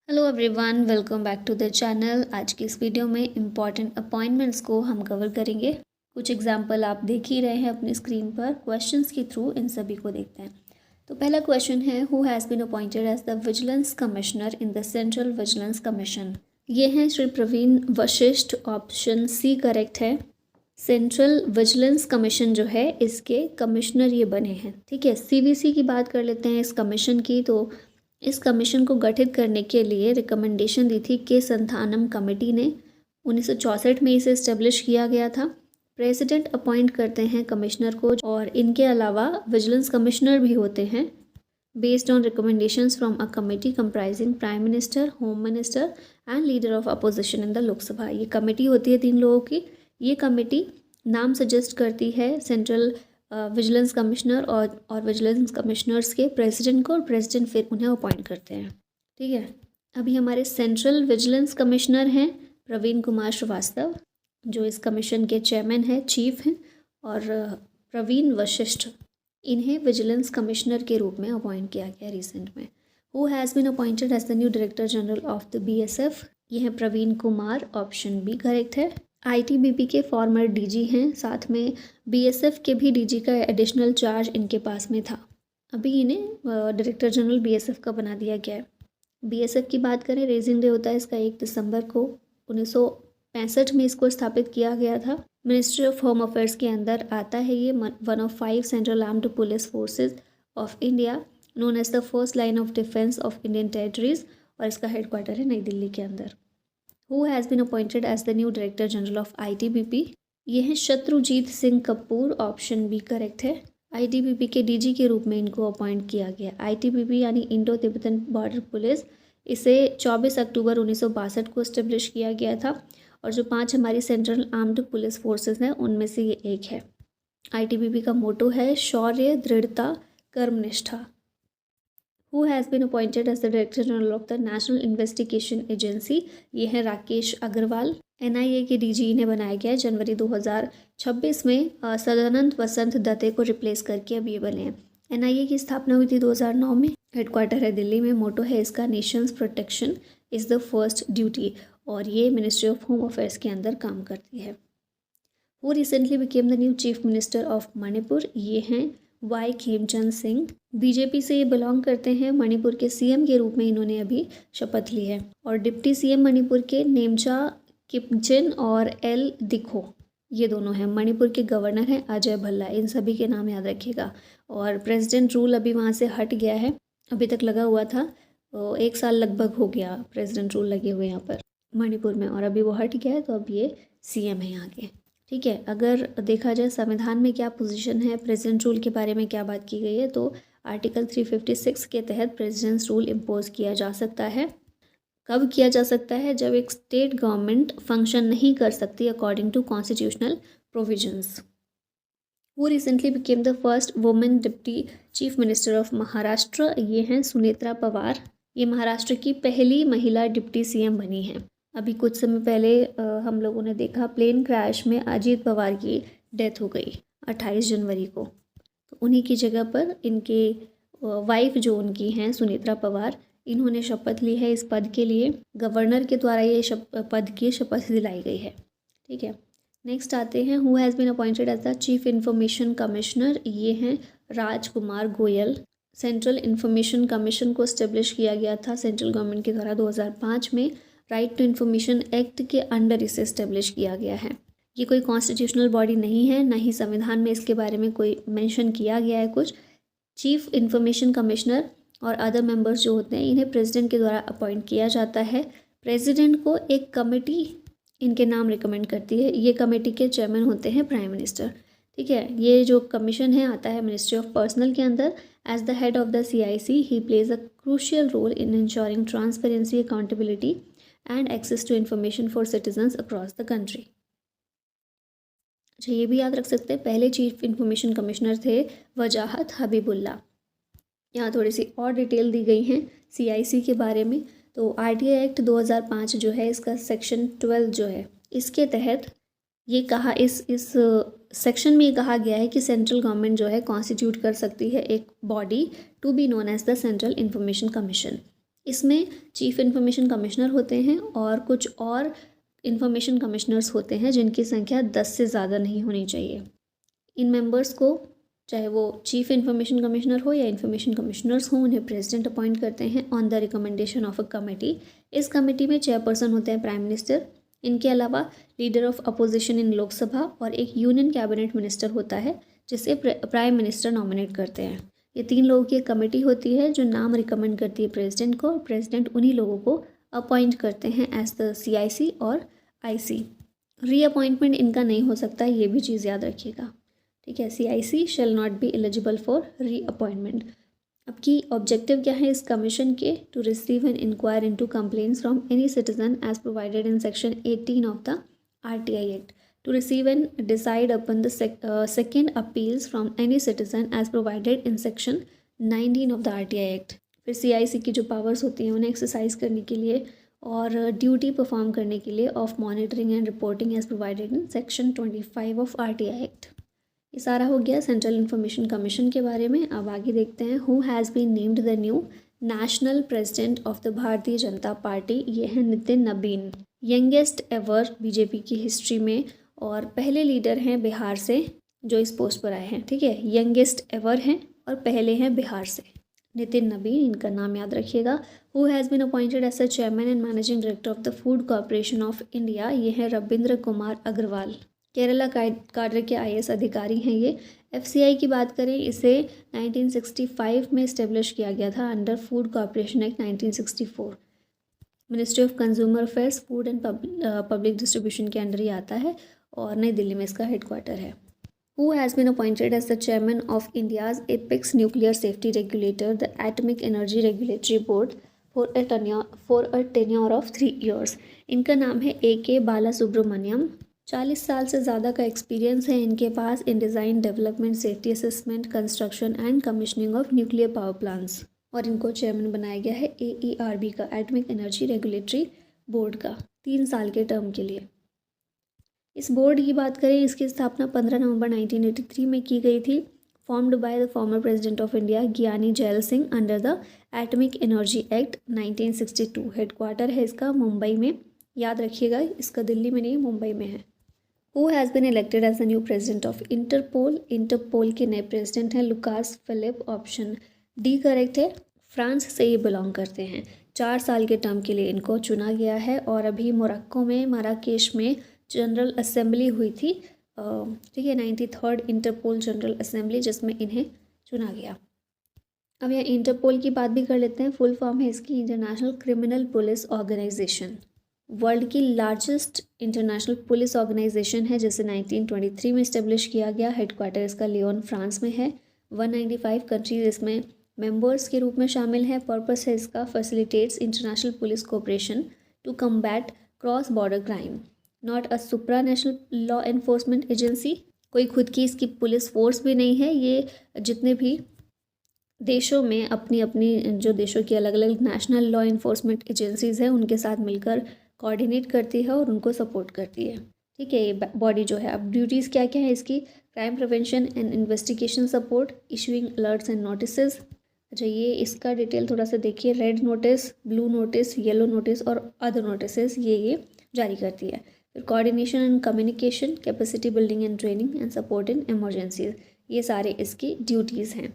Hello everyone, welcome back to the channel. आज की इस वीडियो में इम्पॉर्टेंट अपॉइंटमेंट्स को हम कवर करेंगे। कुछ एग्जाम्पल आप देख ही रहे हैं अपनी स्क्रीन पर। क्वेश्चंस के थ्रू इन सभी को देखते हैं। तो पहला क्वेश्चन है, who has been appointed as the vigilance commissioner in the central vigilance commission. ये हैं Shri Praveen Vashishtha. Option C correct है। सेंट्रल विजिलेंस कमीशन जो है इसके कमिश्नर ये बने हैं। ठीक है, सीवीसी की बात कर लेते हैं इस कमीशन की। तो इस कमीशन को गठित करने के लिए रिकमेंडेशन दी थी के संथानम कमेटी ने। 1964 में इसे इस्टेब्लिश किया गया था। प्रेसिडेंट अपॉइंट करते हैं कमिश्नर को, और इनके अलावा विजिलेंस कमिश्नर भी होते हैं based on recommendations from a committee comprising prime minister, home minister and leader of opposition in the Lok Sabha. ये कमेटी होती है 3 लोगों की। ये कमेटी नाम सजेस्ट करती है सेंट्रल विजिलेंस कमिश्नर और विजिलेंस कमिश्नर्स के प्रेसिडेंट को, और प्रेसिडेंट फिर उन्हें अपॉइंट करते हैं। ठीक है, अभी हमारे सेंट्रल विजिलेंस कमिश्नर हैं प्रवीण कुमार श्रीवास्तव, जो इस कमीशन के चेयरमैन हैं, चीफ हैं। और प्रवीण वशिष्ठ, इन्हें विजिलेंस कमिश्नर के रूप में अपॉइंट किया गया रिसेंट में। Who has been appointed as the new director general of the BSF. ये है Praveen Kumar. Option B correct है। आईटीबीपी के फॉर्मर डीजी हैं, साथ में बीएसएफ के भी डीजी का एडिशनल चार्ज इनके पास में था। अभी इन्हें डायरेक्टर जनरल बीएसएफ का बना दिया गया है। बीएसएफ की बात करें, रेजिंग डे होता है इसका 1 दिसंबर को। 1965 में इसको स्थापित किया गया था। मिनिस्ट्री ऑफ होम अफेयर्स के अंदर आता है ये। 1 of 5 central armed police forces of India, known as the first line of defence of Indian territories, और इसका हेडक्वार्टर है नई दिल्ली के अंदर। Who has been appointed as the new Director General of ITBP? ये है Shatrujeet Singh Kapur. Option B correct है। ITBP के डीजी के रूप में इनको अपॉइंट किया गया। ITBP यानी इंडो तिब्बतन बॉर्डर पुलिस, इसे 24 अक्टूबर 1962 को इस्टेब्लिश किया गया था। और जो 5 हमारी सेंट्रल आर्म्ड पुलिस फोर्सेस हैं उनमें से ये एक है। ITBP का मोटो है शौर्य, दृढ़ता, कर्मनिष्ठा। Who has been appointed as the Director General of the National Investigation Agency? ये है राकेश अग्रवाल। NIA के डीजी इन्हें बनाया गया है जनवरी 2026 में। सदानंद वसंत दत्ते को रिप्लेस करके अब ये बने हैं। NIA की स्थापना हुई थी 2009 में। हेडक्वार्टर है दिल्ली में। मोटो है इसका Nations protection is the first duty, और ये मिनिस्ट्री ऑफ होम अफेयर्स के अंदर काम करती है। Who recently became the new chief minister of Manipur? ये हैं वाई खेमचंद सिंह। बीजेपी से ये बिलोंग करते हैं। मणिपुर के सीएम के रूप में इन्होंने अभी शपथ ली है। और डिप्टी सीएम मणिपुर के नेमचा किपचेन और एल दिखो, ये दोनों हैं। मणिपुर के गवर्नर हैं अजय भल्ला। इन सभी के नाम याद रखिएगा। और प्रेसिडेंट रूल अभी वहाँ से हट गया है। अभी तक लगा हुआ था, 1 साल लगभग हो गया प्रेसिडेंट रूल लगे हुए यहाँ पर मणिपुर में, और अभी वो हट गया है। तो अब ये सीएम है यहाँ के। ठीक है, अगर देखा जाए संविधान में क्या पोजीशन है, प्रेसिडेंट रूल के बारे में क्या बात की गई है, तो आर्टिकल 356 के तहत प्रेसिडेंट रूल इम्पोज किया जा सकता है। कब किया जा सकता है? जब एक स्टेट गवर्नमेंट फंक्शन नहीं कर सकती अकॉर्डिंग टू कॉन्स्टिट्यूशनल प्रोविजंस। वो recently became the first women deputy chief minister of Maharashtra. ये हैं सुनेत्रा पवार। ये महाराष्ट्र की पहली महिला डिप्टी सीएम बनी हैं। अभी कुछ समय पहले हम लोगों ने देखा प्लेन क्रैश में अजीत पवार की डेथ हो गई 28 जनवरी को। तो उन्हीं की जगह पर इनके वाइफ जो उनकी हैं सुनेत्रा पवार, इन्होंने शपथ ली है इस पद के लिए। गवर्नर के द्वारा ये पद की शपथ दिलाई गई है। ठीक है, नेक्स्ट आते हैं, who has been appointed as the chief information commissioner. ये हैं Rajkumar Goyal. Central information commission को इस्टेब्लिश किया गया था सेंट्रल गवर्नमेंट के द्वारा 2005 में। राइट टू इन्फॉर्मेशन एक्ट के अंडर इसे इस्टेब्लिश किया गया है। ये कोई कॉन्स्टिट्यूशनल बॉडी नहीं है, ना ही संविधान में इसके बारे में कोई मेंशन किया गया है कुछ। चीफ इंफॉर्मेशन कमिश्नर और अदर मेंबर्स जो होते हैं, इन्हें प्रेसिडेंट के द्वारा अपॉइंट किया जाता है। प्रेसिडेंट को एक कमेटी इनके नाम रिकमेंड करती है। ये कमेटी के चेयरमैन होते हैं प्राइम मिनिस्टर। ठीक है, ये जो कमीशन है आता है मिनिस्ट्री ऑफ पर्सनल के अंदर। As the head of the CIC he plays a crucial role in ensuring transparency, accountability and access to information for citizens across the country। अच्छा, ये भी याद रख सकते हैं, पहले चीफ इंफॉर्मेशन कमिश्नर थे वजाहत हबीबुल्ला। यहाँ थोड़ी सी और डिटेल दी गई हैं CIC के बारे में। तो RTI एक्ट 2005 जो है, इसका सेक्शन 12 जो है, इसके तहत ये कहा, इस सेक्शन में ये कहा गया है कि सेंट्रल गवर्नमेंट जो है कॉन्स्टिट्यूट कर सकती है एक body to be known as the central information commission. इसमें चीफ इंफॉर्मेशन कमिश्नर होते हैं और कुछ और इंफॉर्मेशन कमिश्नर्स होते हैं जिनकी संख्या 10 से ज़्यादा नहीं होनी चाहिए। इन मेंबर्स को, चाहे वो चीफ इंफॉर्मेशन कमिश्नर हो या इंफॉर्मेशन कमिश्नर्स हों, उन्हें प्रेसिडेंट अपॉइंट करते हैं on the recommendation of a committee. इस कमेटी में चेयरपर्सन होते हैं प्राइम मिनिस्टर। इनके अलावा leader of opposition in Lok Sabha और एक यूनियन कैबिनेट मिनिस्टर होता है जिसे प्राइम मिनिस्टर नॉमिनेट करते हैं। ये 3 लोगों की एक कमेटी होती है जो नाम रिकमेंड करती है प्रेसिडेंट को, और प्रेसिडेंट उन्हीं लोगों को अपॉइंट करते हैं एज द CIC और IC। रीअपॉइंटमेंट इनका नहीं हो सकता, ये भी चीज़ याद रखिएगा, ठीक है। CIC shall not be eligible for reappointment. अब की ऑब्जेक्टिव क्या है इस कमीशन के? To receive and inquire into complaints from any citizen as provided in section 18 of the RTI act, to receive and decide upon the second appeals from any citizen as provided in section 19 of the RTI act. फिर CIC की जो powers होती हैं उन्हें exercise करने के लिए और ड्यूटी परफॉर्म करने के लिए of monitoring and reporting as provided in section 25 of RTI act. ये सारा हो गया सेंट्रल इंफॉर्मेशन कमीशन के बारे में। अब आगे देखते हैं who has been named the new national president of the Bharatiya Janata Party. ये है Nitin Nabin, youngest ever BJP की हिस्ट्री में, और पहले लीडर हैं बिहार से जो इस पोस्ट पर आए हैं, ठीक है। यंगेस्ट एवर हैं और पहले हैं बिहार से, नितिन नबीन, इनका नाम याद रखिएगा। Who has been appointed as the chairman and managing director of the food corporation of India. ये है रविंद्र कुमार अग्रवाल, केरला काडर के IAS अधिकारी हैं ये। FCI की बात करें, इसे 1965 में इस्टेब्लिश किया गया था under food corporation act 1964। Ministry of consumer affairs, food and public distribution के अंडर ही आता है और नई दिल्ली में इसका हेडक्वार्टर है। Who has been appointed as the chairman of India's apex nuclear safety regulator the atomic energy regulatory board for a tenure of 3 years। इनका नाम है AK बाला सुब्रमण्यम। 40 साल से ज़्यादा का एक्सपीरियंस है इनके पास in design, development, safety assessment, construction and commissioning of nuclear power plants. और इनको चेयरमैन बनाया गया है AERB का, एटॉमिक एनर्जी रेगुलेटरी बोर्ड का, 3 साल के टर्म के लिए। इस बोर्ड की बात करें, इसकी स्थापना 15 नवंबर 1983 में की गई थी, formed by the former president of India Giani Zail Singh under the atomic energy act 1962। Headquarter है इसका मुंबई में, याद रखिएगा, इसका दिल्ली में नहीं मुंबई में है। Who has been elected as the new president of Interpol. Interpol के नए प्रेसिडेंट हैं Lucas Philippe, option D correct है। फ्रांस से ये बिलोंग करते हैं। 4 साल के टर्म के लिए इनको चुना गया है और अभी मोरक्को में माराकेश में जनरल असेंबली हुई थी, ठीक है, 93rd इंटरपोल जनरल असेंबली, जिसमें इन्हें चुना गया। अब यहाँ इंटरपोल की बात भी कर लेते हैं। फुल फॉर्म है इसकी international criminal police organisation. World की लार्जेस्ट इंटरनेशनल पुलिस ऑर्गेनाइजेशन है जिसे 1923 में इस्टेब्लिश किया गया। हेडक्वार्टर इसका लियोन फ्रांस में है। 195 कंट्रीज इसमें मेंबर्स के रूप में शामिल हैं। पर्पस है इसका facilitates international police cooperation to combat cross border crime, not a supra national law enforcement agency. कोई खुद की इसकी पुलिस फोर्स भी नहीं है। ये जितने भी देशों में अपनी अपनी जो देशों की अलग अलग नेशनल लॉ एनफोर्समेंट एजेंसीज़ हैं उनके साथ मिलकर कोऑर्डिनेट करती है और उनको सपोर्ट करती है, ठीक है, ये बॉडी जो है। अब ड्यूटीज़ क्या क्या है इसकी? Crime prevention and investigation support, issuing alerts and notices. अच्छा, ये इसका डिटेल थोड़ा सा देखिए। Red notice, blue notice, yellow notice और अदर नोटिसेस ये जारी करती है। फिर coordination and communication, capacity building and training and support in emergencies, ये सारे इसकी ड्यूटीज़ हैं,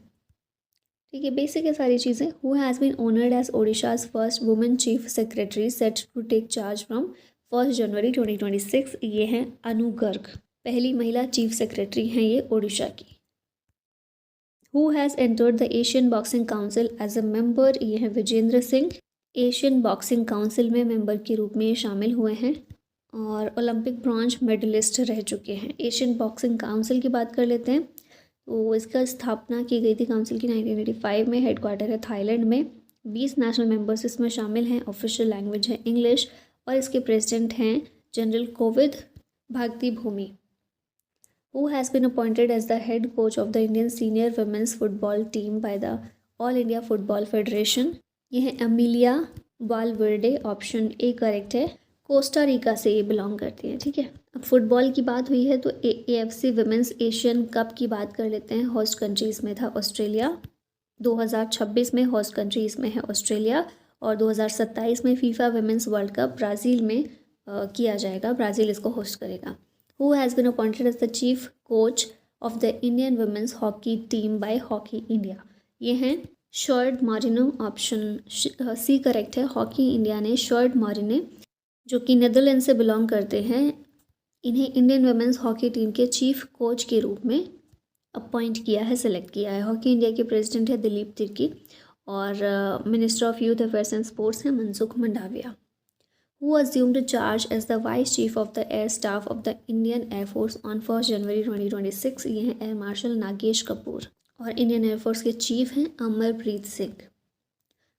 ठीक है। बेसिक है सारी चीज़ें। Who has been honoured as Odisha's first women chief secretary set to take charge from 1 January 2026। ये हैं अनु गर्ग, पहली महिला चीफ सेक्रेटरी हैं ये ओडिशा की। Who has entered the Asian boxing council as a member. ये हैं Vijender Singh, Asian boxing council में मेंबर के रूप में शामिल हुए हैं और ओलंपिक ब्रॉन्ज मेडलिस्ट रह चुके हैं। एशियन बॉक्सिंग काउंसिल की बात कर लेते हैं। तो इसका स्थापना की गई थी काउंसिल की 1985 में। हेडक्वार्टर है थाईलैंड में। 20 नेशनल मेंबर्स इसमें शामिल हैं। ऑफिशियल लैंग्वेज है इंग्लिश और इसके प्रेसिडेंट हैं general Kovid Bharati Bhumi. Who has been appointed as the head coach of the Indian senior women's football team by the all India football federation. ये है Amelia Valverde, option A correct है। Costa Rica से ये belong करती हैं, ठीक है। अब फुटबॉल की बात हुई है तो AFC विमेंस एशियन कप की बात कर लेते हैं। होस्ट कंट्रीज़ में था ऑस्ट्रेलिया, 2026 में होस्ट कंट्रीज़ में है ऑस्ट्रेलिया और 2027 में FIFA women's world cup Brazil में किया जाएगा, ब्राज़ील इसको होस्ट करेगा। Who has been appointed as the chief coach of the Indian women's hockey team by hockey India? ये हैं Sjoerd Marijne, option C correct है। हॉकी इंडिया ने Sjoerd Marijne, जो कि नीदरलैंड से बिलोंग करते हैं, इन्हें इंडियन वुमेन्स हॉकी टीम के चीफ कोच के रूप में अपॉइंट किया है, सेलेक्ट किया है। हॉकी इंडिया के प्रेसिडेंट है दिलीप तिर्की और minister of youth affairs and sports हैं Mansukh Mandaviya. Who assumed charge as the Vice Chief of the Air Staff of the Indian Air Force on 1 January 2026? ये हैं एयर मार्शल नागेश कपूर और इंडियन एयरफोर्स के chief हैं Amarpreet Singh.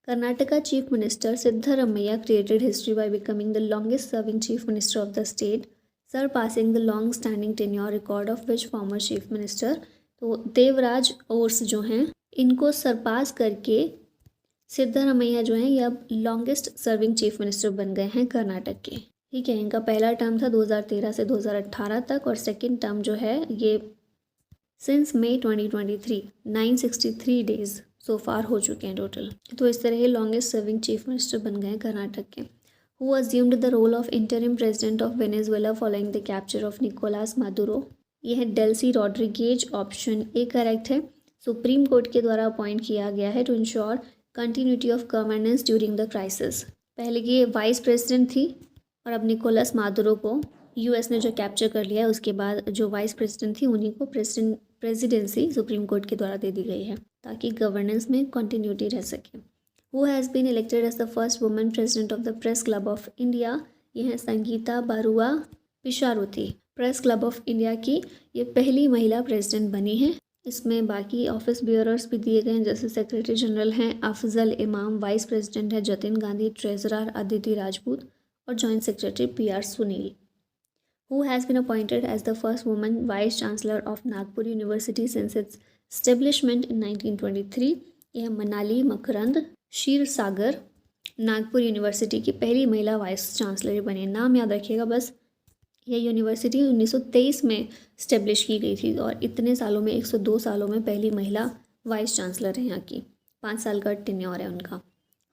Karnataka chief minister Siddaramaiah created history by becoming the longest serving chief minister of the state, surpassing the long standing tenure record of which former chief minister? तो Devraj ores जो हैं, इनको सरपास करके सिद्धरमैया जो हैं ये अब लॉन्गेस्ट सर्विंग चीफ मिनिस्टर बन गए हैं कर्नाटक के। ठीक है, इनका पहला टर्म था 2013 से 2018 तक और सेकंड टर्म जो है ये सिंस मई 2023 963 डेज सो फार हो चुके हैं टोटल। तो इस तरह ये लॉन्गेस्ट सर्विंग चीफ मिनिस्टर बन गए हैं कर्नाटक के। Who assumed the role of interim president of Venezuela following the capture of Nicolas Maduro? ये है Delcy Rodriguez, option A correct है। सुप्रीम कोर्ट के द्वारा अपॉइंट किया गया है to ensure continuity of governance during the crisis. पहले की वाइस प्रेसिडेंट थी और अब निकोलस मादुरो को यूएस ने जो कैप्चर कर लिया है उसके बाद जो वाइस प्रेसिडेंट थी उन्हीं को प्रेसिडेंसी सुप्रीम कोर्ट के द्वारा दे दी गई है ताकि गवर्नेंस में कंटिन्यूटी रह सके। Who has been elected as the first women president of the press club of India? ये हैं Sangeeta Barua Pisharoty. Press club of India की ये पहली महिला प्रेसिडेंट बनी है। इसमें बाकी ऑफिस बियरर्स भी दिए गए हैं, जैसे सेक्रेटरी जनरल हैं अफजल इमाम, वाइस प्रेसिडेंट है जतिन गांधी, ट्रेजरर अदिति राजपूत और joint secretary PR Sunil. Who has been appointed as the first woman vice chancellor of Nagpur university since its establishment in 1923? यह मनाली मकरंद क्षीरसागर नागपुर यूनिवर्सिटी की पहली महिला वाइस चांसलर बनी। नाम याद रखिएगा बस। यह यूनिवर्सिटी 1923 में स्टेब्लिश की गई थी और इतने सालों में 102 सालों में पहली महिला वाइस चांसलर है यहाँ की। 5 साल का टेन्योर है उनका।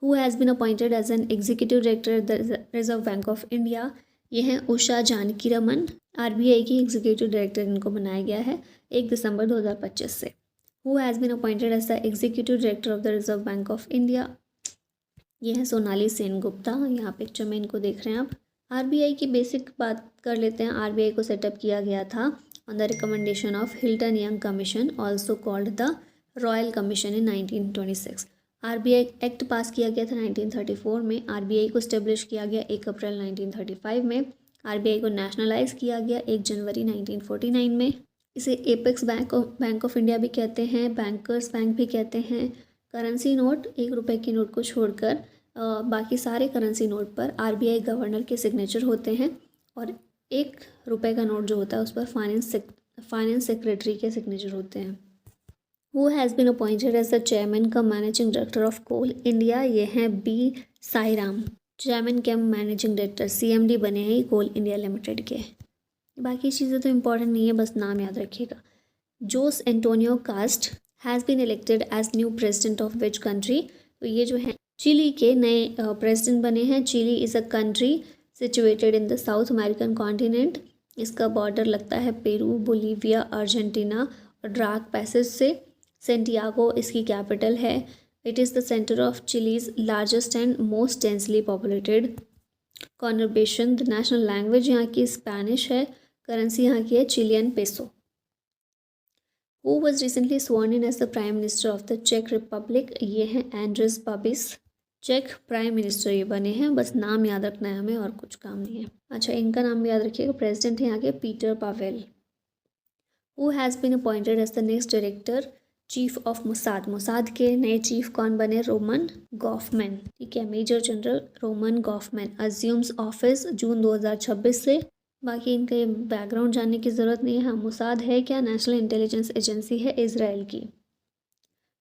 Who has been appointed as an executive director the reserve bank of India? ये हैं उषा जानकी रमन। RBI की एग्जीक्यूटिव डायरेक्टर इनको बनाया गया है 1 दिसंबर 2025 से। Who has been appointed as the executive director of the reserve bank of India? ये हैं सोनाली सेनगुप्ता। यहाँ पिक्चर में इनको देख रहे हैं आप। RBI की बेसिक बात कर लेते हैं। RBI को सेटअप किया गया था on the recommendation of Hilton young commission, also called the royal commission, in 1926। RBI act पास किया गया था 1934 में। RBI को स्टेब्लिश किया गया 1 अप्रैल 1935 में। RBI को नेशनलाइज किया गया 1 जनवरी 1949 में। इसे एपेक्स बैंक ऑफ इंडिया भी कहते हैं, बैंकर्स बैंक भी कहते हैं। करेंसी नोट, 1 रुपये की नोट को छोड़कर बाकी सारे करेंसी नोट पर RBI गवर्नर के सिग्नेचर होते हैं और 1 रुपये का नोट जो होता है उस पर फाइनेंस सेक्रेटरी के सिग्नेचर होते हैं। Who has been appointed as the chairman cum managing director of coal India? ये हैं B Sairam. Chairman cum managing director CMD बने हैं कोल इंडिया लिमिटेड के। बाकी चीज़ें तो इम्पोर्टेंट नहीं है, बस नाम याद रखिएगा। Jose Antonio Kast has been elected as new president of which country? तो ये जो है चिली के नए प्रेसिडेंट बने हैं। Chile is a country situated in the South American continent. इसका बॉर्डर लगता है पेरू, बोलीविया, अर्जेंटीना और ड्राक पैसेज से। सेंटियागो इसकी कैपिटल है। It is the centre of Chile's largest and most densely populated conurbation. The national language यहाँ की Spanish है। करेंसी यहाँ की है Chilean peso. Who was recently sworn in as the prime minister of the चेक Republic? ये हैं Andreas Babis. Check prime minister ये बने हैं, बस नाम याद रखना है हमें और कुछ काम नहीं है। अच्छा, इनका नाम भी याद रखिएगा। प्रेसिडेंट है यहाँ के Petr Pavel. Who has been appointed as the next director chief of Mossad? Mossad के नए चीफ कौन बने? Roman Gofman. ठीक है, major general Roman Gofman assumes office June 2026 से। बाकी इनके बैकग्राउंड जानने की ज़रूरत नहीं है। हाँ, मोसाद है क्या? नेशनल इंटेलिजेंस एजेंसी है इजराइल की।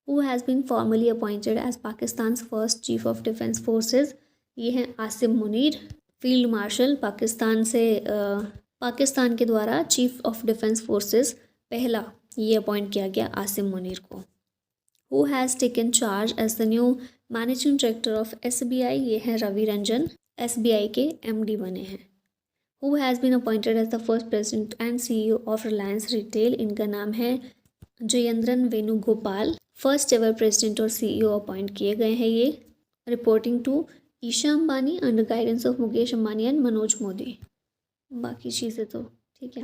Who has been formally appointed as Pakistan first chief of defence forces? ये हैं आसिम मुनीर, फील्ड मार्शल। पाकिस्तान के द्वारा चीफ ऑफ डिफेंस फोर्सेज पहला ये अपॉइंट किया गया आसिम मुनीर को। Who has taken charge as the new managing director of SBI, ये हैं रवि रंजन, SBI के MD बने हैं। Who has been appointed as the first president and CEO of Reliance retail, इनका नाम है Jayendran Venugopal, first ever president और CEO अपॉइंट किए गए हैं ये। Reporting to Isha Ambani under guidance of Mukesh Ambani and Manoj Modi. बाकी चीज़ें तो ठीक है।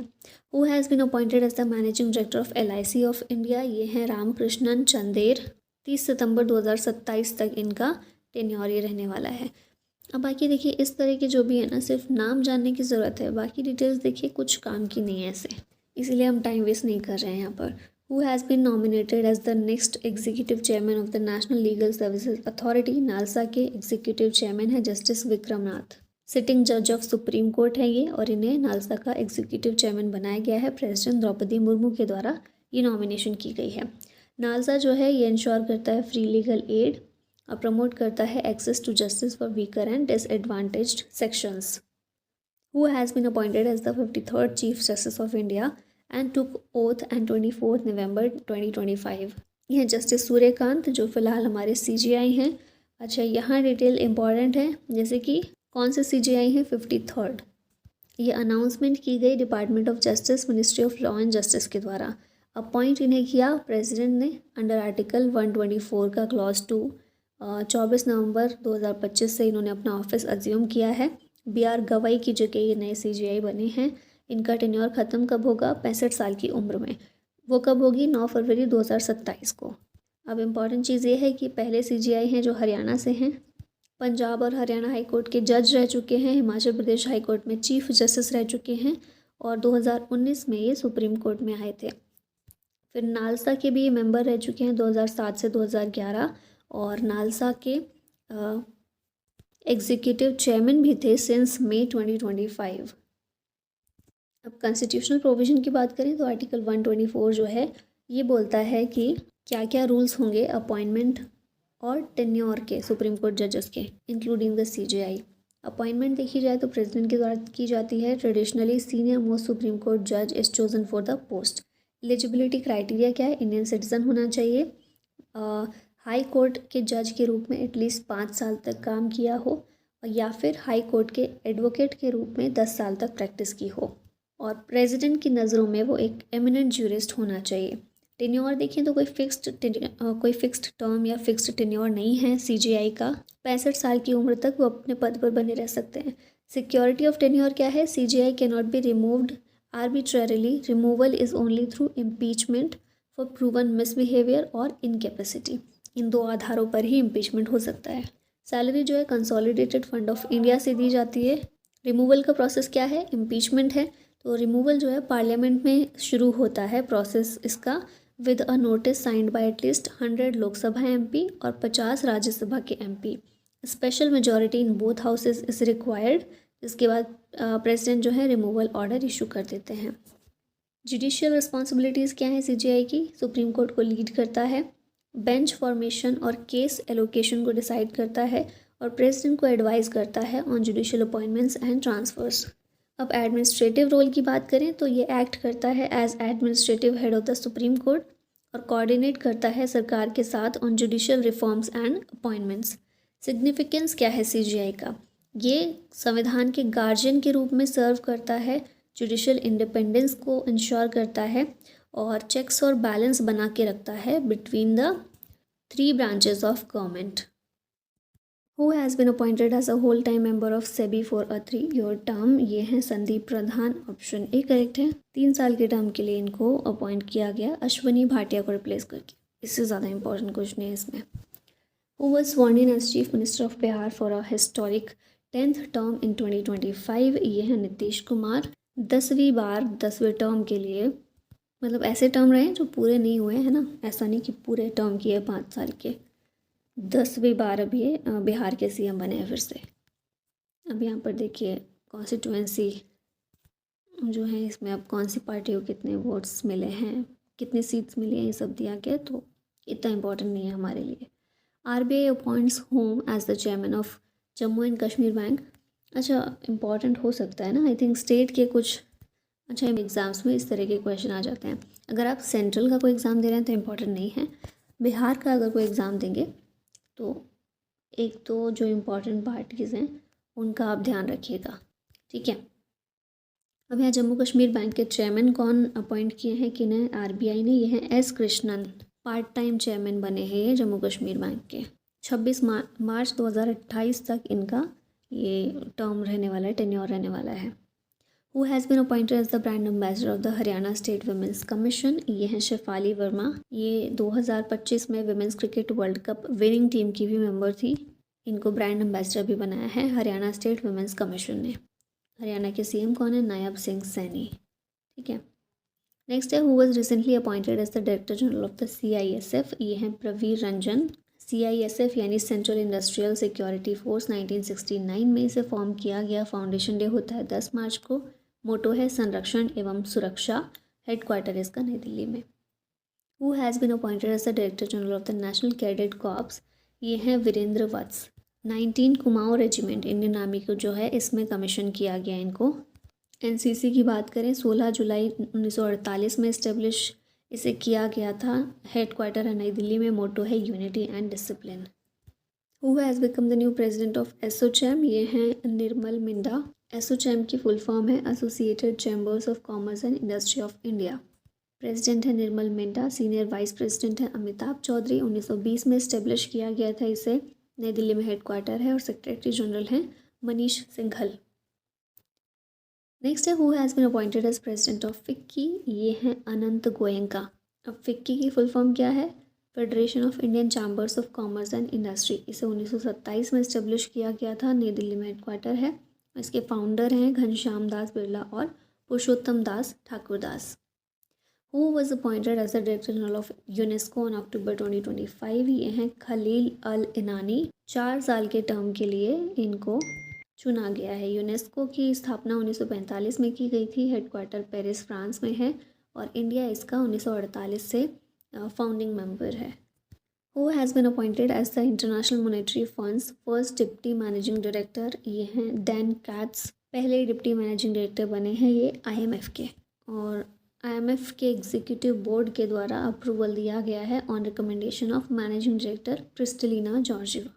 Who has been appointed as the managing director of LIC of India, ये हैं रामकृष्णन चंदेर। 30 सितंबर 2027 तक इनका टेन्योर ये रहने वाला है। अब बाकी देखिए इस तरह के जो भी है ना, सिर्फ नाम जानने की ज़रूरत है, बाकी डिटेल्स देखिए कुछ काम की नहीं है ऐसे, इसीलिए हम टाइम वेस्ट नहीं कर रहे हैं यहाँ पर। Who has been nominated as the next executive chairman of the national legal services authority, NALSA के एग्जीक्यूटिव चेयरमैन है जस्टिस विक्रम नाथ, सिटिंग जज ऑफ सुप्रीम कोर्ट है ये, और इन्हें नालसा का एग्जीक्यूटिव चेयरमैन बनाया गया है। प्रेसिडेंट द्रौपदी मुर्मू के द्वारा ये नॉमिनेशन की गई है। नालसा जो है ये इंश्योर करता है फ्री लीगल एड और प्रमोट करता है access to justice for weaker and disadvantaged sections. Who has been appointed as the 53rd chief justice of India and took oath and 24 November 2025, यह जस्टिस सूर्यकांत जो फिलहाल हमारे CJI हैं। अच्छा, यहाँ डिटेल इंपॉर्टेंट है, जैसे कि कौन से CJI हैं, 53rd। ये अनाउंसमेंट की गई department of justice, ministry of law and justice के द्वारा। अपॉइंट इन्हें किया प्रेसिडेंट ने अंडर आर्टिकल 124 का क्लॉज 2। 24 नवंबर 2025 से इन्होंने अपना ऑफिस अज्यूम किया है। BR गवाई की जगह ये नए CJI बने हैं। इनका टेन्योर ख़त्म कब होगा, 65 साल की उम्र में। वो कब होगी, 9 फरवरी 2027 को। अब इम्पॉर्टेंट चीज़ ये है कि पहले CJI हैं जो हरियाणा से हैं, पंजाब और हरियाणा हाई कोर्ट के जज रह चुके हैं, हिमाचल प्रदेश हाई कोर्ट में चीफ जस्टिस रह चुके हैं, और 2019 में ये सुप्रीम कोर्ट में आए थे। फिर नालसा के भी मेंबर रह चुके हैं 2007 से 2011, और नालसा के एग्जीक्यूटिव चेयरमैन भी थे सिंस मई 2025। अब कॉन्स्टिट्यूशनल प्रोविज़न की बात करें तो आर्टिकल 124 जो है ये बोलता है कि क्या क्या रूल्स होंगे अपॉइंटमेंट और टेन्योर के सुप्रीम कोर्ट जजेस के, इंक्लूडिंग द CJI। अपॉइंटमेंट देखी जाए तो प्रेसिडेंट के द्वारा की जाती है। Traditionally senior most supreme court जज is chosen for the post. Eligibility criteria क्या है, इंडियन सिटीजन होना चाहिए, हाई कोर्ट के जज के रूप में एटलीस्ट 5 साल तक काम किया हो, या फिर हाई कोर्ट के एडवोकेट के रूप में 10 साल तक प्रैक्टिस की हो, और प्रेसिडेंट की नज़रों में वो एक एमिनेंट ज्यूरिस्ट होना चाहिए। टेन्योर देखें तो कोई फिक्स्ड टर्म या फिक्स्ड टेन्योर नहीं है CJI का। 65 साल की उम्र तक वो अपने पद पर बने रह सकते हैं। सिक्योरिटी ऑफ टेन्योर क्या है, CJI can not be removed arbitrarily, removal is only through impeachment for proven misbehaviour और इनकेपेसिटी। इन 2 आधारों पर ही इम्पीचमेंट हो सकता है। सैलरी जो है कंसोलिडेटेड फंड ऑफ इंडिया से दी जाती है। रिमूवल का प्रोसेस क्या है, इम्पीचमेंट है, तो रिमूवल जो है पार्लियामेंट में शुरू होता है प्रोसेस इसका, with a notice signed by at least 100 Lok Sabha MP और 50 राज्यसभा के MP। Special majority in both houses is required, जिसके बाद प्रेसिडेंट जो है रिमूवल ऑर्डर इशू कर देते हैं। जुडिशियल रिस्पॉन्सिबिलिटीज़ क्या है CJI की, सुप्रीम कोर्ट को लीड करता है, बेंच फॉर्मेशन और केस एलोकेशन को डिसाइड करता है, और प्रेसिडेंट को एडवाइस करता है on judicial appointments and transfers. अब एडमिनिस्ट्रेटिव रोल की बात करें तो ये एक्ट करता है as administrative head of the supreme court, और कोऑर्डिनेट करता है सरकार के साथ on judicial reforms and appointments. Significance क्या है CJI का, ये संविधान के गार्जियन के रूप में सर्व करता है, जुडिशियल इंडिपेंडेंस को इंश्योर करता है, और चेक्स और बैलेंस बना के रखता है between the 3 branches of government. Who has been appointed as a whole time member of SEBI for a 3-year term, ये हैं Sandeep Pradhan, option A correct है। 3 साल के टर्म के लिए इनको अपॉइंट किया गया अश्वनी भाटिया को रिप्लेस करके, इससे ज़्यादा इंपॉर्टेंट कुछ नहीं है इसमें। Who was sworn in as chief minister of Bihar for a historic 10th term in 2025, ये हैं नीतीश कुमार। 10वीं बार 10वें टर्म के लिए, मतलब ऐसे टर्म रहे जो पूरे नहीं हुए हैं ना, ऐसा नहीं कि पूरे टर्म किए 5 साल के, 10वीं बार अब ये बिहार के CM बने हैं फिर से। अब यहाँ पर देखिए कॉन्स्टिट्यूएंसी जो है, इसमें अब कौन सी पार्टी को कितने वोट्स मिले हैं, कितनी सीट्स मिली हैं, ये सब दिया गया, तो इतना इम्पोर्टेंट नहीं है हमारे लिए। RBI अपॉइंट्स होम as the chairman of Jammu and Kashmir bank. अच्छा, इम्पॉर्टेंट हो सकता है ना, आई थिंक स्टेट के कुछ एग्ज़ाम्स में इस तरह के क्वेश्चन आ जाते हैं। अगर आप सेंट्रल का कोई एग्ज़ाम दे रहे हैं तो इम्पॉर्टेंट नहीं है, बिहार का अगर कोई एग्ज़ाम देंगे तो एक तो जो इम्पोर्टेंट पार्टीज़ हैं उनका आप ध्यान रखिएगा, ठीक है। अब यहाँ जम्मू कश्मीर बैंक के चेयरमैन कौन अपॉइंट किए हैं, किन्हें, आरबीआई ने, ये हैं S Krishnan, part time chairman बने हैं ये जम्मू कश्मीर बैंक के। 26 मार्च 2028 तक इनका ये टर्म रहने वाला है, टेन्योर रहने वाला है। Who has been appointed as the brand ambassador of the Haryana state women's commission, ये हैं शेफाली वर्मा। ये 2025 में women's cricket world cup winning team की भी मेंबर थी। इनको ब्रांड एम्बेसडर भी बनाया है हरियाणा स्टेट वुमेंस कमीशन ने। हरियाणा के सीएम कौन है, नायब सिंह सैनी, ठीक है। नेक्स्ट है who was recently appointed as the director general of the CISF, ये हैं प्रवीर रंजन। सीआईएसएफ यानी सेंट्रल इंडस्ट्रियल सिक्योरिटी फोर्स 1969 में इसे फॉर्म किया गया। फाउंडेशन डे होता है 10 मार्च को। मोटो है संरक्षण एवं सुरक्षा। हेडक्वार्टर इसका नई दिल्ली में। Who has been appointed as the director general of the national cadet corps, ये हैं Virendra Vats. 19 Kumaon regiment Indian army को जो है इसमें कमीशन किया गया इनको। एनसीसी की बात करें 16 जुलाई 1948 में इस्टेब्लिश इसे किया गया था। हेडक्वार्टर है नई दिल्ली में। मोटो है unity and discipline. Who has become the new president of ASSOCHAM, ये हैं निर्मल मिंडा। एसोचैम की फुल फॉर्म है associated chambers of commerce and industry of India. President है निर्मल मिंडा। सीनियर वाइस प्रेसिडेंट है अमिताभ चौधरी। 1920 में इस्टेब्लिश किया गया था इसे। नई दिल्ली में हेडक्वार्टर है और सेक्रेटरी जनरल हैं मनीष सिंघल। नेक्स्ट है who has been appointed as president of FICCI, ये हैं अनंत गोयंका। अब फिक्की की फुल फॉर्म क्या है, federation of Indian chambers of commerce and industry. इसे 1927 में इस्टेब्लिश किया गया था। नई दिल्ली में हेडक्वार्टर है। इसके फाउंडर हैं घनश्याम दास बिरला और Purushottam Das Thakur Das. Who was appointed as the director general of UNESCO on October 2025, ये हैं खलील अल इनानी। 4 साल के टर्म के लिए इनको चुना गया है। यूनेस्को की स्थापना 1945 में की गई थी। हेडक्वार्टर पेरिस फ्रांस में है और इंडिया इसका 1948 से फाउंडिंग मेंबर है। Who has been appointed as the international monetary fund's first deputy managing director, ये हैं डैन कैट्स। पहले डिप्टी मैनेजिंग डायरेक्टर बने हैं ये आईएमएफ के और आईएमएफ के एग्जीक्यूटिव बोर्ड के द्वारा अप्रूवल दिया गया है on recommendation of managing director Kristalina Georgieva.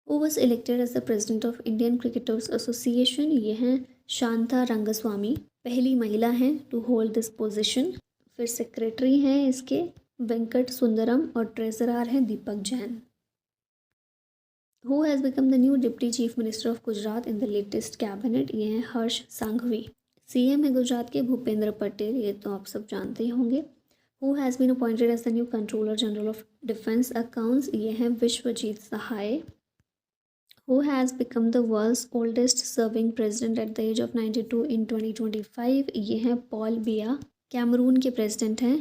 Who was elected as the president of Indian cricketers association, ये हैं शांता रंगस्वामी। पहली महिला हैं टू होल्ड दिस पोजीशन। फिर सेक्रेटरी हैं इसके वेंकट सुंदरम और ट्रेजरर हैं Deepak Jain. Who has become the new deputy chief minister of Gujarat in the latest cabinet, ये हैं हर्ष सांघवी। सीएम है गुजरात के भूपेंद्र पटेल, ये तो आप सब जानते ही होंगे। Who has been appointed as the new controller general of defence accounts, ये हैं विश्वजीत सहाय। Who has become the world's oldest serving president at the age of 92 in 2025, ये हैं पॉल बिया। कैमरून के प्रेसिडेंट हैं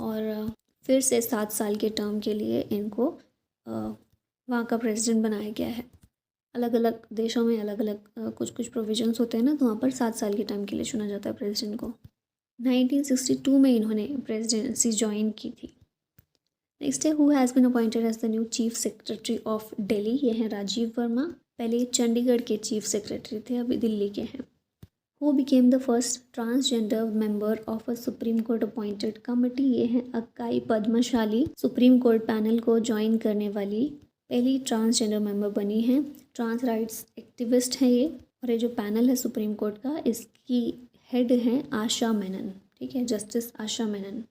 और फिर से 7 साल के टर्म के लिए इनको वहाँ का प्रेसिडेंट बनाया गया है। अलग अलग देशों में अलग अलग कुछ प्रोविजंस होते हैं ना, तो वहाँ पर 7 साल के टर्म के लिए चुना जाता है प्रेसिडेंट को। 1962 में इन्होंने प्रेसिडेंसी ज्वाइन की थी। नेक्स्ट है who has been appointed as the new chief secretary of Delhi, ये हैं राजीव वर्मा। पहले चंडीगढ़ के चीफ सेक्रेटरी थे, अभी दिल्ली के हैं। Who became the first transgender member of a supreme court appointed committee, ये हैं अक्काई पद्मशाली। सुप्रीम कोर्ट पैनल को ज्वाइन करने वाली पहली ट्रांसजेंडर मेंबर बनी हैं। ट्रांस राइट्स एक्टिविस्ट हैं ये। और ये जो पैनल है सुप्रीम कोर्ट का, इसकी हेड हैं आशा मेनन, ठीक है, justice Asha Menon.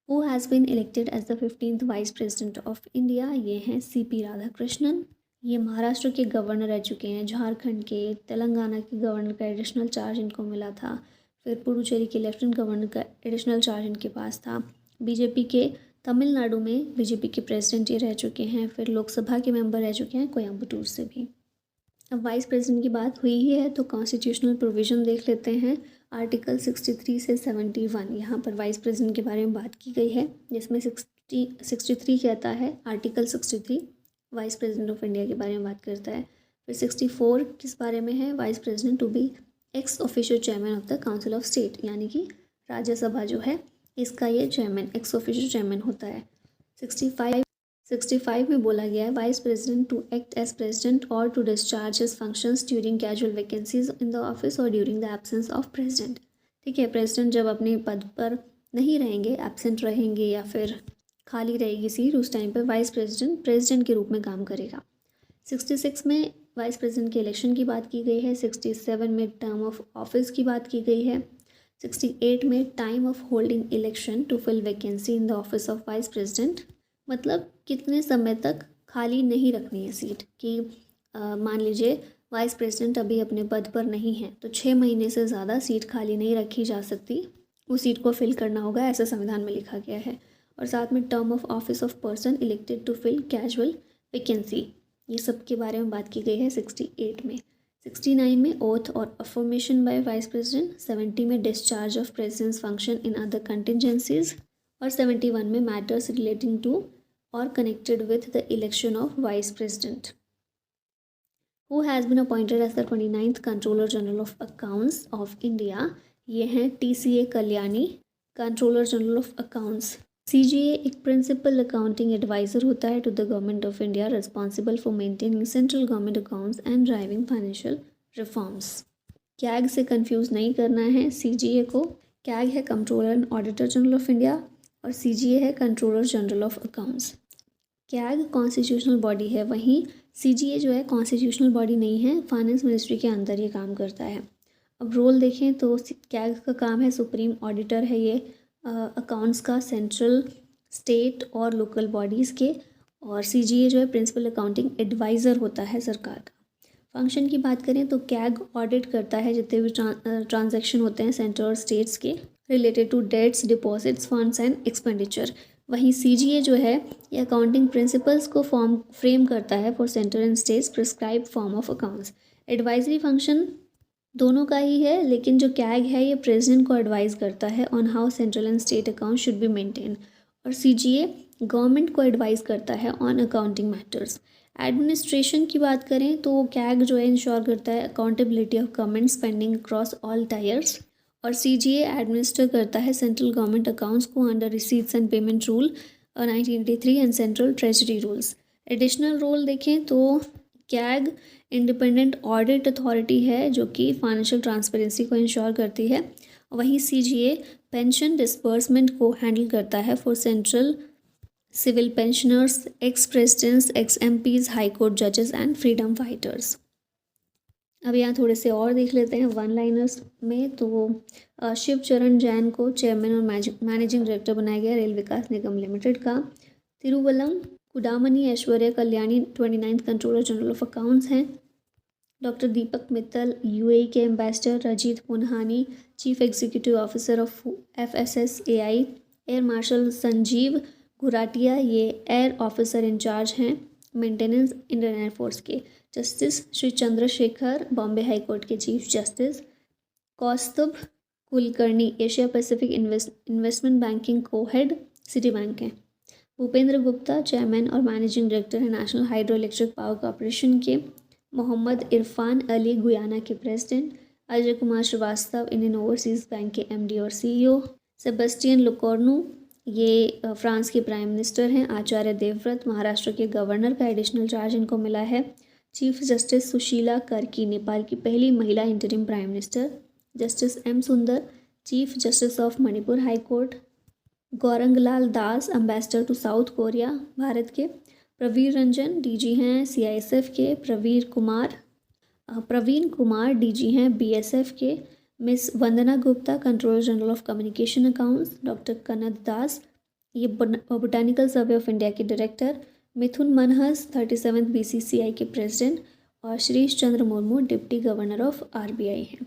Who has been elected as the 15th vice president of India, ये हैं सीपी राधाकृष्णन। ये महाराष्ट्र के गवर्नर रह चुके हैं, झारखंड के, तेलंगाना के गवर्नर का एडिशनल चार्ज इनको मिला था। फिर पुडुचेरी के लेफ्टिनेंट गवर्नर का एडिशनल चार्ज इनके पास था। बीजेपी के तमिलनाडु में बीजेपी के प्रेसिडेंट ये रह चुके हैं। फिर लोकसभा के मेंबर रह चुके हैं कोयम्बटूर से भी। अब वाइस प्रेसिडेंट की बात हुई ही है तो कॉन्स्टिट्यूशनल प्रोविज़न देख लेते हैं। आर्टिकल 63 से 71 यहाँ पर वाइस प्रेसिडेंट के बारे में बात की गई है, जिसमें 63 कहता है, article 63 vice president of India के बारे में बात करता है। फिर 64 किस बारे में है, vice president to be ex officio chairman of the council of state, यानी कि राज्यसभा जो है इसका ये चेयरमैन एक्स ऑफिशियल चेयरमैन होता है। 65 में बोला गया है vice president to act as president और to discharge his functions during casual vacancies in the office और during the absence of president. ठीक है, प्रेसिडेंट जब अपने पद पर नहीं रहेंगे, एब्सेंट रहेंगे या फिर खाली रहेगी सीट, उस टाइम पर वाइस प्रेसिडेंट के रूप में काम करेगा। 66 में वाइस प्रेसिडेंट के इलेक्शन की बात की गई है। 67 में टर्म ऑफ ऑफिस की बात की गई है। 68 में time of holding election to fill vacancy in the office of vice president, मतलब कितने समय तक खाली नहीं रखनी है सीट कि मान लीजिए वाइस प्रेसिडेंट अभी अपने पद पर नहीं है तो 6 महीने से ज़्यादा सीट खाली नहीं रखी जा सकती, उस सीट को फिल करना होगा, ऐसा संविधान में लिखा गया है। और साथ में term of office of person elected to fill casual vacancy, ये सब के बारे में बात की गई है 68 में। 69 में ओथ और अफर्मेशन बाय वाइस प्रेसिडेंट। 70 में discharge of president's function in other contingencies. और 71 में मैटर्स रिलेटिंग टू और connected with the election of vice president. Who has been appointed as the 29th controller general of accounts of India, ये हैं TCA Kalyani, controller general of accounts. CGA एक principal accounting adviser होता है to the government of India, responsible for maintaining central government accounts and driving financial reforms. CAG से confuse नहीं करना है CGA को। कैग है controller and auditor general of India और CGA है controller general of accounts. CAG constitutional body है, वहीं CGA जो है कॉन्स्टिट्यूशनल बॉडी नहीं है, फाइनेंस मिनिस्ट्री के अंदर ये काम करता है। अब रोल देखें तो कैग का काम है, सुप्रीम ऑडिटर है ये अकाउंट्स का, सेंट्रल, स्टेट और लोकल बॉडीज़ के। और CGA जो है प्रिंसिपल अकाउंटिंग एडवाइज़र होता है सरकार का। फंक्शन की बात करें तो कैग ऑडिट करता है जितने भी ट्रांजैक्शन होते हैं सेंटर और स्टेट्स के related to debts, deposits, funds and expenditure. वहीं CGA जो है ये अकाउंटिंग प्रिंसिपल्स को फ्रेम करता है for centre and states prescribe form of accounts. Advisory function दोनों का ही है, लेकिन जो कैग है ये प्रेसिडेंट को एडवाइस करता है on how central and state account should be maintain, और CGA गवर्नमेंट को एडवाइस करता है ऑन अकाउंटिंग मैटर्स। एडमिनिस्ट्रेशन की बात करें तो कैग जो है इंश्योर करता है accountability of government spending across all tiers, और CGA एडमिनिस्टर करता है सेंट्रल गवर्नमेंट अकाउंट्स को under receipts and payment rule 1983 and central treasury rules. Additional role देखें तो कैग इंडिपेंडेंट ऑडिट अथॉरिटी है जो कि फाइनेंशियल ट्रांसपेरेंसी को इंश्योर करती है। वहीं CGA पेंशन डिस्बर्समेंट को हैंडल करता है for central civil pensioners, ex presidents, ex MPs, high court जजेस एंड फ्रीडम फाइटर्स। अब यहाँ थोड़े से और देख लेते हैं वन लाइनर्स में। तो शिव चरण जैन को चेयरमैन और मैनेजिंग डायरेक्टर बनाया गया रेल विकास निगम लिमिटेड का। Tiruvallam Kudamani Aishwarya Kalyani 29th controller general of accounts हैं। डॉक्टर दीपक मित्तल UAE के ambassador. Rajit Punhani chief executive officer of FSSAI। Air marshal Sanjeev Ghuratia ये एयर ऑफिसर इंचार्ज हैं मेंटेनेंस इंडियन एयरफोर्स के। Justice Shri Chandrashekhar Bombay high court के chief justice. Kaustubh Kulkarni Asia Pacific investment banking co head Citibank हैं। Bhupendra Gupta chairman और managing director हैं national hydro electric power corporation के। Mohammed Irfan Ali Guyana के president. Ajay Kumar Srivastava Indian overseas bank के MD और CEO। सेबेस्टियन लुकोर्नो ये फ्रांस के प्राइम मिनिस्टर हैं। आचार्य देवव्रत महाराष्ट्र के गवर्नर का एडिशनल चार्ज इनको मिला है। चीफ जस्टिस सुशीला कर्की नेपाल की पहली महिला interim prime minister. Justice M Sundar chief justice of Manipur high court. Gaurangalal Das ambassador to South Korea Bharat के। प्रवीर रंजन DG हैं CISF के। प्रवीण कुमार DG हैं BSF के। Miss Vandana Gupta controller general of communication accounts. Doctor Kanad Das ये बोटानिकल सर्वे ऑफ इंडिया के director. Mithun Manhas 37th BCCI के president और Shrish Chandra Murmu deputy governor of RBI हैं।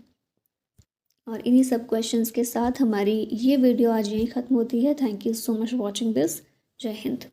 और इन्हीं सब क्वेश्चंस के साथ हमारी ये वीडियो आज यहीं ख़त्म होती है। Thank you so much watching this. जय हिंद।